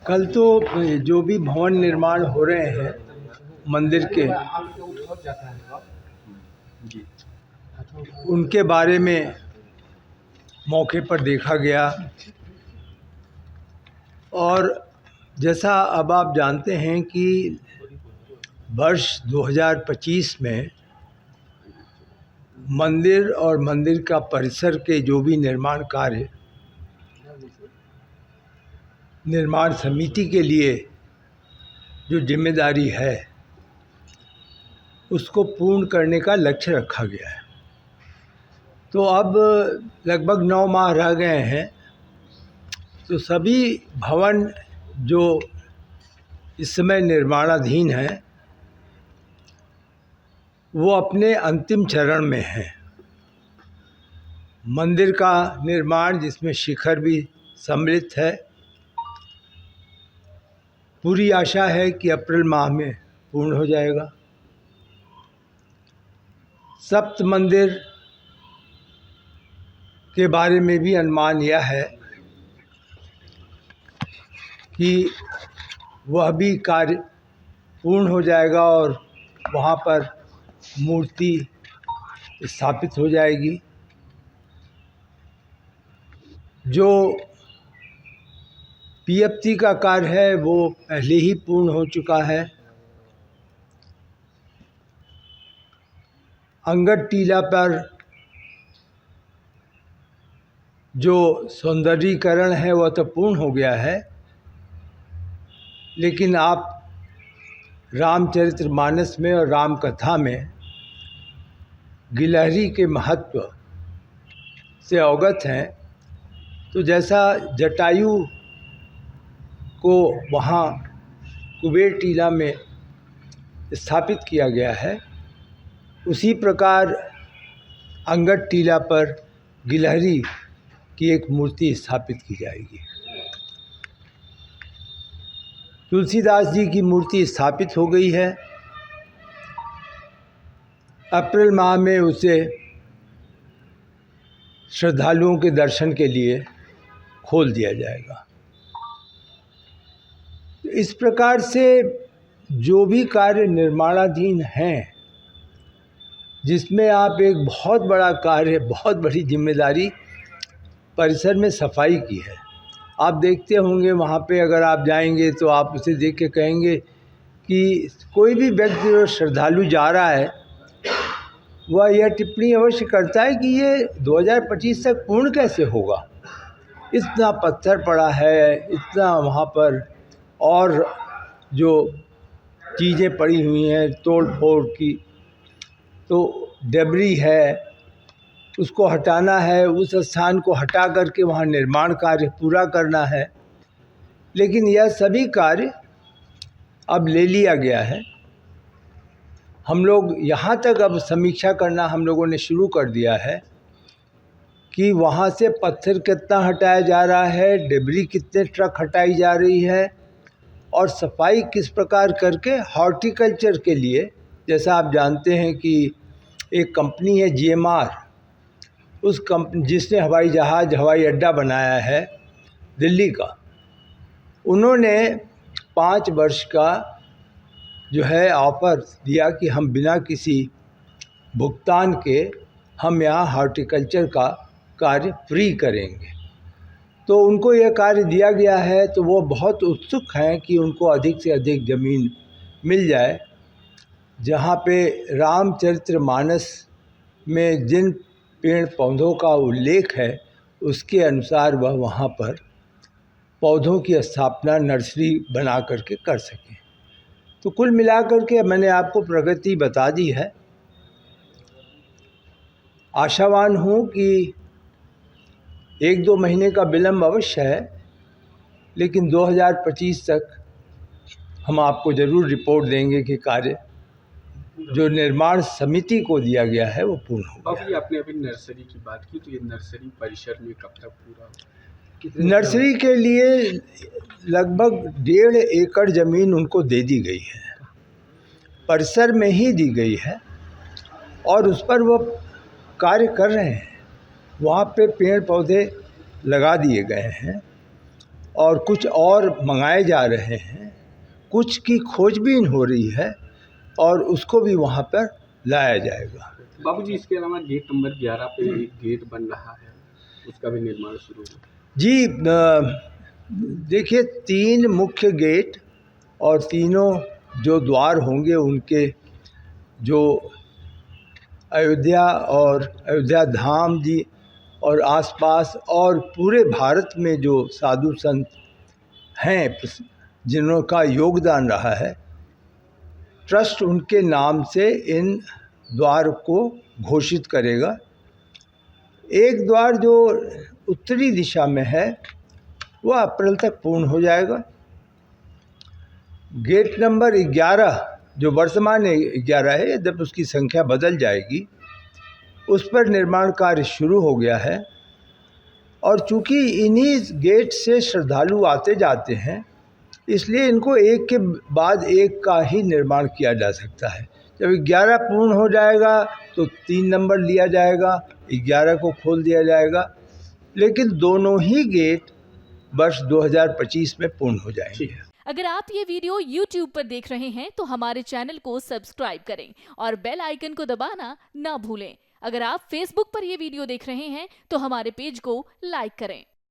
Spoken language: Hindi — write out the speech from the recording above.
कल तो जो भी भवन निर्माण हो रहे हैं मंदिर के, उनके बारे में मौके पर देखा गया। और जैसा अब आप जानते हैं कि वर्ष 2025 में मंदिर और मंदिर का परिसर के जो भी निर्माण कार्य निर्माण समिति के लिए जो जिम्मेदारी है उसको पूर्ण करने का लक्ष्य रखा गया है। तो अब लगभग 9 माह रह गए हैं, तो सभी भवन जो इस समय निर्माणाधीन हैं वो अपने अंतिम चरण में हैं। मंदिर का निर्माण, जिसमें शिखर भी सम्मिलित है, पूरी आशा है कि अप्रैल माह में पूर्ण हो जाएगा। सप्त मंदिर के बारे में भी अनुमान यह है कि वह भी कार्य पूर्ण हो जाएगा और वहाँ पर मूर्ति स्थापित हो जाएगी। जो पीएफटी का कार्य है वो पहले ही पूर्ण हो चुका है। अंगद टीला पर जो सौंदर्यीकरण है वह तो पूर्ण हो गया है, लेकिन आप रामचरितमानस में और राम कथा में गिलहरी के महत्व से अवगत हैं। तो जैसा जटायु को वहाँ कुबेर टीला में स्थापित किया गया है, उसी प्रकार अंगद टीला पर गिलहरी की एक मूर्ति स्थापित की जाएगी। तुलसीदास जी की मूर्ति स्थापित हो गई है। अप्रैल माह में उसे श्रद्धालुओं के दर्शन के लिए खोल दिया जाएगा। इस प्रकार से जो भी कार्य निर्माणाधीन हैं, जिसमें आप एक बहुत बड़ा कार्य, बहुत बड़ी जिम्मेदारी परिसर में सफाई की है। आप देखते होंगे वहाँ पे अगर आप जाएंगे तो आप उसे देख के कहेंगे कि कोई भी व्यक्ति जो श्रद्धालु जा रहा है वह यह टिप्पणी अवश्य करता है कि ये 2025 तक पूर्ण कैसे होगा। इतना पत्थर पड़ा है, इतना वहाँ पर और जो चीज़ें पड़ी हुई हैं तोड़ फोड़ की, तो डेब्री है, उसको हटाना है, उस स्थान को हटा करके वहाँ निर्माण कार्य पूरा करना है। लेकिन यह सभी कार्य अब ले लिया गया है। हम लोग यहाँ तक अब समीक्षा करना हम लोगों ने शुरू कर दिया है कि वहाँ से पत्थर कितना हटाया जा रहा है, डेब्री कितने ट्रक हटाई जा रही है, और सफाई किस प्रकार करके हॉर्टिकल्चर के लिए, जैसा आप जानते हैं कि एक कंपनी है GMR, उस कंपनी जिसने हवाई जहाज़, हवाई अड्डा बनाया है दिल्ली का, उन्होंने 5 वर्ष का जो है ऑफर दिया कि हम बिना किसी भुगतान के हम यहाँ हॉर्टिकल्चर का कार्य फ्री करेंगे। तो उनको यह कार्य दिया गया है, तो वो बहुत उत्सुक हैं कि उनको अधिक से अधिक ज़मीन मिल जाए। जहाँ पे रामचरितमानस में जिन पेड़ पौधों का उल्लेख है उसके अनुसार वह वहाँ पर पौधों की स्थापना नर्सरी बना करके कर सकें। तो कुल मिलाकर के मैंने आपको प्रगति बता दी है। आशावान हूँ कि 1-2 महीने का विलम्ब अवश्य है, लेकिन 2025 तक हम आपको ज़रूर रिपोर्ट देंगे कि कार्य जो निर्माण समिति को दिया गया है वो पूर्ण हो गया। आपने अभी नर्सरी की बात की, तो ये नर्सरी परिसर में कब तक पूरा? नर्सरी के लिए लगभग 1.5 एकड़ ज़मीन उनको दे दी गई है, परिसर में ही दी गई है, और उस पर वो कार्य कर रहे हैं। वहाँ पे पेड़ पौधे लगा दिए गए हैं और कुछ और मंगाए जा रहे हैं, कुछ की खोजबीन हो रही है और उसको भी वहाँ पर लाया जाएगा। बाबूजी, इसके अलावा गेट नंबर 11 पे एक गेट बन रहा है, उसका भी निर्माण शुरू हुआ। जी, देखिए 3 मुख्य गेट और तीनों जो द्वार होंगे उनके जो अयोध्या और अयोध्या धाम जी और आसपास और पूरे भारत में जो साधु संत हैं जिनका योगदान रहा है, ट्रस्ट उनके नाम से इन द्वार को घोषित करेगा। एक द्वार जो उत्तरी दिशा में है वह अप्रैल तक पूर्ण हो जाएगा। गेट नंबर 11 जो वर्तमान 11 है, जब उसकी संख्या बदल जाएगी, उस पर निर्माण कार्य शुरू हो गया है। और चूँकि इन्हीं गेट से श्रद्धालु आते जाते हैं, इसलिए इनको एक के बाद एक का ही निर्माण किया जा सकता है। जब 11 पूर्ण हो जाएगा तो 3 नंबर लिया जाएगा, 11 को खोल दिया जाएगा, लेकिन दोनों ही गेट वर्ष 2025 में पूर्ण हो जाएंगे। अगर आप ये वीडियो YouTube पर देख रहे हैं तो हमारे चैनल को सब्सक्राइब करें और बेल आइकन को दबाना ना भूलें। अगर आप Facebook पर ये वीडियो देख रहे हैं तो हमारे पेज को लाइक करें।